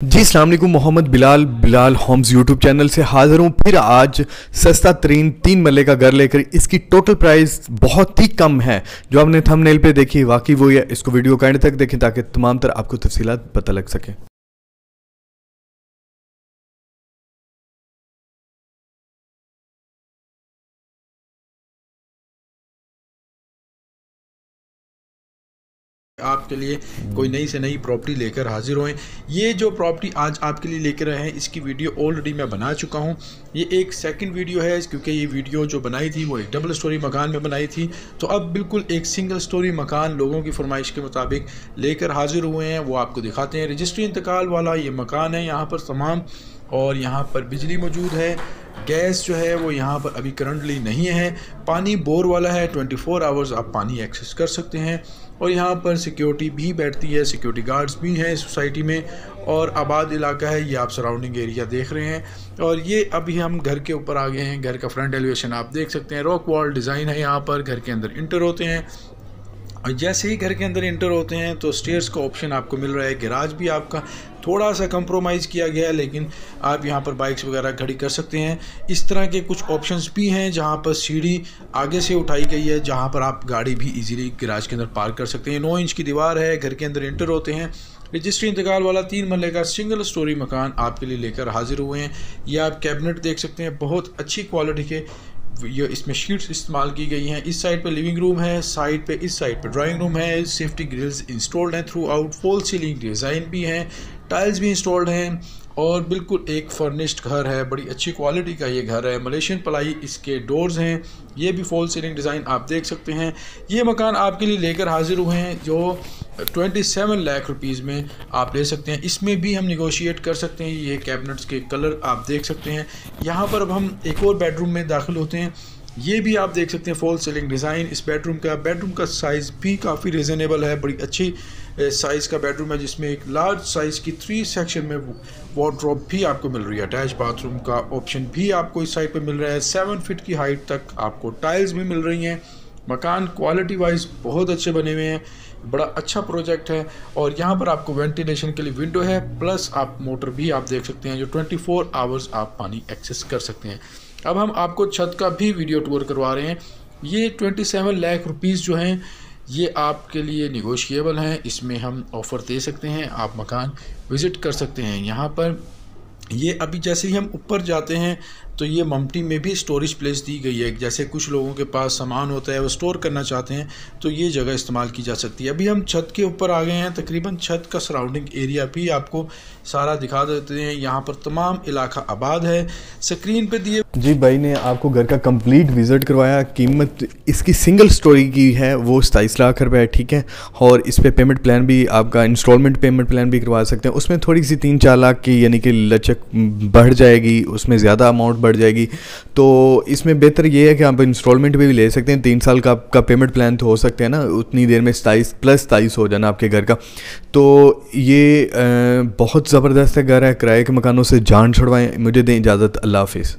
जी अस्सलाम वालेकुम। Mohammad Bilal homes YouTube channel से हाजिर हूँ फिर आज सस्ता तरीन 3 मरले का घर लेकर। इसकी टोटल प्राइस बहुत ही कम है। जो आपने थंबनेल पे देखी वाकई वो है। इसको वीडियो का एंड तक देखें ताकि तमाम तरह आपको तफसीलात पता लग सके। आपके लिए कोई नई से नई प्रॉपर्टी लेकर हाजिर हुए। ये जो प्रॉपर्टी आज आपके लिए लेकर आए हैं इसकी वीडियो ऑलरेडी मैं बना चुका हूँ। ये एक सेकंड वीडियो है क्योंकि ये वीडियो जो बनाई थी वो एक डबल स्टोरी मकान में बनाई थी। तो अब बिल्कुल एक सिंगल स्टोरी मकान लोगों की फरमाइश के मुताबिक लेकर हाजिर हुए हैं, वो आपको दिखाते हैं। रजिस्ट्री इंतकाल वाला ये मकान है यहाँ पर तमाम, और यहाँ पर बिजली मौजूद है। गैस जो है वो यहाँ पर अभी करंटली नहीं है। पानी बोर वाला है, 24 आवर्स आप पानी एक्सेस कर सकते हैं। और यहाँ पर सिक्योरिटी भी बैठती है, सिक्योरिटी गार्ड्स भी हैं सोसाइटी में, और आबाद इलाका है। ये आप सराउंडिंग एरिया देख रहे हैं। और ये अभी हम घर के ऊपर आ गए हैं। घर का फ्रंट एलिवेशन आप देख सकते हैं। रॉक वॉल डिज़ाइन है यहाँ पर। घर के अंदर इंटर होते हैं और जैसे ही घर के अंदर इंटर होते हैं तो स्टेयर्स का ऑप्शन आपको मिल रहा है। गैराज भी आपका थोड़ा सा कंप्रोमाइज़ किया गया है, लेकिन आप यहाँ पर बाइक्स वगैरह खड़ी कर सकते हैं। इस तरह के कुछ ऑप्शंस भी हैं जहाँ पर सीढ़ी आगे से उठाई गई है, जहाँ पर आप गाड़ी भी इजीली गैराज के अंदर पार्क कर सकते हैं। 9 इंच की दीवार है। घर के अंदर इंटर होते हैं। रजिस्ट्री इंतकाल वाला 3 मरले का सिंगल स्टोरी मकान आपके लिए लेकर हाजिर हुए हैं। ये आप कैबिनेट देख सकते हैं, बहुत अच्छी क्वालिटी के ये इसमें शीट्स इस्तेमाल की गई हैं। इस साइड पे लिविंग रूम है, साइड पे इस साइड पे ड्राइंग रूम है। सेफ्टी ग्रिल्स इंस्टॉल्ड हैं through out. Fall ceiling design भी हैं, टाइल्स भी इंस्टॉल्ड हैं, और बिल्कुल एक फर्निश्ड घर है। बड़ी अच्छी क्वालिटी का ये घर है। मलेशियन प्लाई इसके डोर्स हैं। ये भी फॉल सीलिंग डिज़ाइन आप देख सकते हैं। ये मकान आपके लिए लेकर हाजिर हुए हैं जो 27 लाख रुपीज़ में आप ले सकते हैं। इसमें भी हम निगोशिएट कर सकते हैं। ये कैबिनेट्स के कलर आप देख सकते हैं। यहाँ पर अब हम एक और बेडरूम में दाखिल होते हैं। ये भी आप देख सकते हैं फॉल सीलिंग डिज़ाइन इस बेडरूम का साइज़ भी काफ़ी रिजनेबल है। बड़ी अच्छी साइज़ का बेडरूम है जिसमें एक लार्ज साइज़ की 3 सेक्शन में वार्डरोब भी आपको मिल रही है। अटैच बाथरूम का ऑप्शन भी आपको इस साइड पे मिल रहा है। 7 फीट की हाइट तक आपको टाइल्स भी मिल रही हैं। मकान क्वालिटी वाइज बहुत अच्छे बने हुए हैं। बड़ा अच्छा प्रोजेक्ट है। और यहाँ पर आपको वेंटिलेशन के लिए विंडो है, प्लस आप मोटर भी आप देख सकते हैं जो 24 आवर्स आप पानी एक्सेस कर सकते हैं। अब हम आपको छत का भी वीडियो टूर करवा रहे हैं। ये 27 लाख रुपीज़ जो हैं ये आपके लिए निगोशिएबल हैं। इसमें हम ऑफ़र दे सकते हैं। आप मकान विज़िट कर सकते हैं। यहाँ पर ये अभी जैसे ही हम ऊपर जाते हैं तो ये मम्टी में भी स्टोरेज प्लेस दी गई है। जैसे कुछ लोगों के पास सामान होता है वो स्टोर करना चाहते हैं तो ये जगह इस्तेमाल की जा सकती है। अभी हम छत के ऊपर आ गए हैं। तकरीबन छत का सराउंडिंग एरिया भी आपको सारा दिखा देते हैं। यहाँ पर तमाम इलाका आबाद है। स्क्रीन पे दिए जी भाई ने आपको घर का कंप्लीट विज़िट करवाया। कीमत इसकी सिंगल स्टोरी की है वो 27 लाख रुपए है, ठीक है। और इस पे पेमेंट प्लान भी आपका इंस्टॉलमेंट पेमेंट प्लान भी करवा सकते हैं। उसमें थोड़ी सी 3-4 लाख की यानी कि लचक बढ़ जाएगी, उसमें ज़्यादा अमाउंट बढ़ जाएगी। तो इसमें बेहतर ये है कि आप इंस्टॉलमेंट भी ले सकते हैं। 3 साल का आपका पेमेंट प्लान तो हो सकते हैं ना, उतनी देर में 27 प्लस 27 हो जाना आपके घर का। तो ये बहुत ज़बरदस्त घर है। किराए के मकानों से जान छुड़वाएं। मुझे दें इजाज़त। अल्लाह हाफिज़।